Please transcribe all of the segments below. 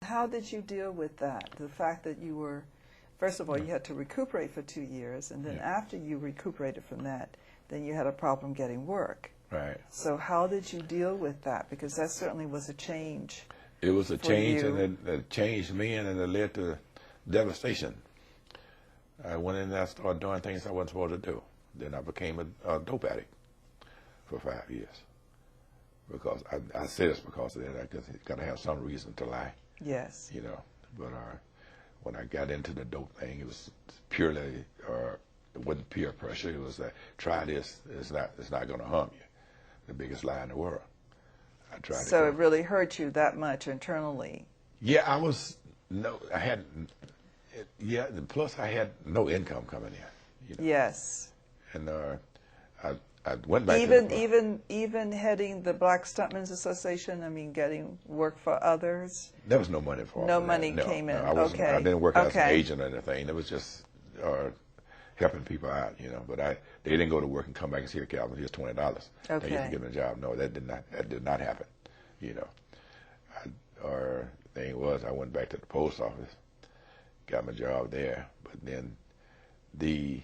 How did you deal with that? The fact that you were, first of all, you had to recuperate for 2 years, and then after you recuperated from that, then you had a problem getting work. Right. So how did you deal with that? Because that certainly was a change. It was a change, you. and it changed me, and it led to devastation. I went in there and started doing things I wasn't supposed to do. Then I became a dope addict for 5 years. Because I say this because of that. I guess you got to have some reason to lie. Yes. You know, but when I got into the dope thing, it was purely, it wasn't peer pressure. It was try this. It's not going to harm you. The biggest lie in the world. I tried. So it really hurt you that much internally. Yeah, I had. Yeah, and plus I had no income coming in. You know? Yes. And I went back even heading the Black Stuntmen's Association. I mean, getting work for others. There was no money for no that. money No, came in. I okay. I didn't work as an agent or anything. It was just helping people out, you know. But they didn't go to work and come back and see the Calvin. Here's $20. Okay. They used to give me a job. No, that did not happen. You know. Or the thing was, I went back to the post office, got my job there. But then the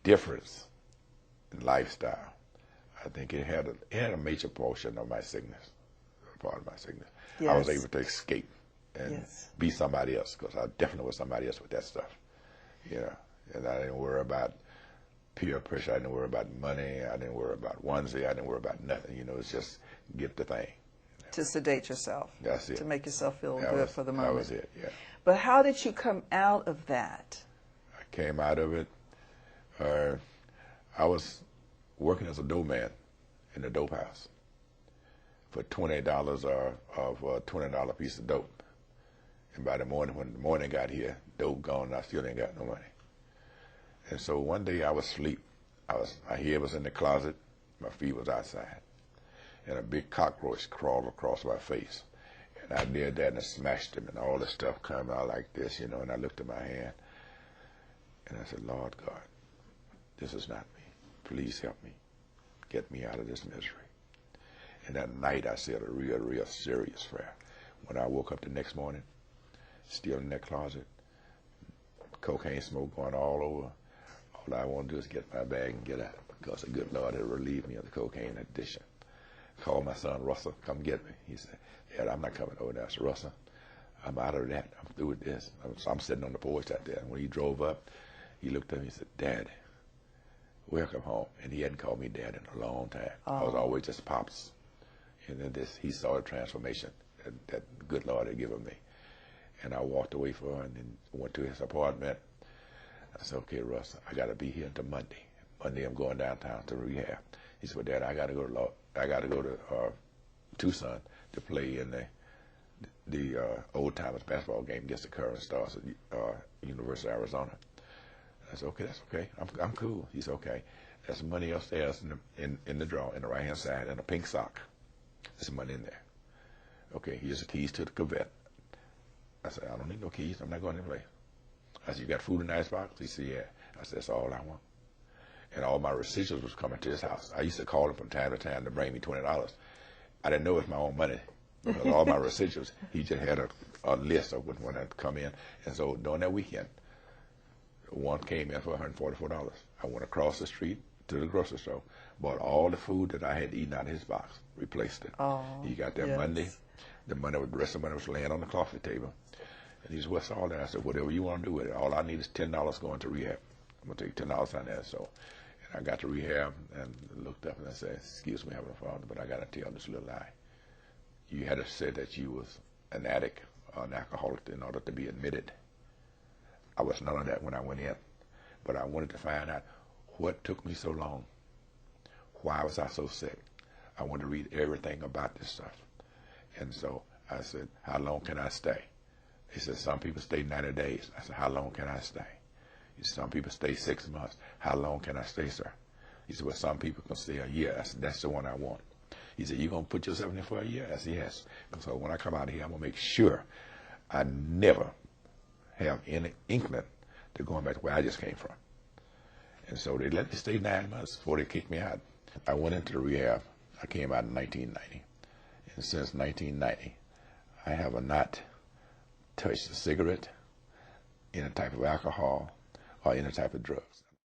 difference in lifestyle, I think it had a major portion of my sickness, part of my sickness. Yes. I was able to escape and yes. be somebody else, because I definitely was somebody else with that stuff. You know, and I didn't worry about peer pressure. I didn't worry about money. I didn't worry about onesie. I didn't worry about nothing. You know, it's just get the thing. To sedate yourself. That's it. To make yourself feel good for the moment. That was it, yeah. But how did you come out of that? I came out of it. I was working as a dope man in the dope house for $20 of a $20 piece of dope. And by the morning, when the morning got here, dope gone, and I still ain't got no money. And so one day I was asleep. My head was in the closet, my feet was outside, and a big cockroach crawled across my face. And I did that and I smashed him, and all this stuff came out like this, you know, and I looked at my hand, and I said, Lord God, this is not me. Please help me. Get me out of this misery. And that night I said a real, real serious prayer. When I woke up the next morning, still in that closet, cocaine smoke going all over. All I want to do is get my bag and get out, because the good Lord had relieved me of the cocaine addiction. Called my son Russell, come get me. He said, Dad, I'm not coming over there. I said, Russell, I'm out of that. I'm through with this. So I'm sitting on the porch out there. And when he drove up, he looked at me and said, Dad, welcome home. And he hadn't called me Dad in a long time. Oh. I was always just Pops. And then he saw the transformation that the good Lord had given me. And I walked away from her and then went to his apartment. I said, okay, Russ, I got to be here until Monday. Monday I'm going downtown to rehab. He said, well, Dad, I got to go to Tucson to play in the Old Timers basketball game against the current stars at University of Arizona. I said, okay, that's okay. I'm cool. He said, okay. There's money upstairs in the drawer, in the right-hand side, and a pink sock. There's some money in there. Okay, here's the keys to the Corvette. I said, I don't need no keys. I'm not going anywhere. I said, you got food in the icebox? He said, yeah. I said, that's all I want. And all my residuals was coming to his house. I used to call him from time to time to bring me $20. I didn't know it was my own money, because all my residuals, he just had a list of what one had come in. And so during that weekend, one came in for $144. I went across the street to the grocery store, bought all the food that I had eaten out of his box, replaced it. Oh, he got there yes. Monday. The rest of the money was laying on the coffee table. And he said, what's all that? I said, whatever you want to do with it. All I need is $10 going to rehab. I'm going to take $10 on that. So, and I got to rehab and looked up and I said, excuse me, Heavenly Father, but I got to tell this little lie. You had to say that you was an addict or an alcoholic in order to be admitted. I was none of that when I went in. But I wanted to find out what took me so long. Why was I so sick? I wanted to read everything about this stuff. And so I said, how long can I stay? He said, some people stay 90 days. I said, how long can I stay? He said, some people stay 6 months. How long can I stay, sir? He said, well, some people can stay a year. I said, that's the one I want. He said, you going to put yourself in there for a year? I said, yes. And so when I come out of here, I'm going to make sure I never have any inkling to going back to where I just came from. And so they let me stay 9 months before they kicked me out. I went into the rehab. I came out in 1990. And since 1990, I have not touched a cigarette, any type of alcohol, or any type of drugs.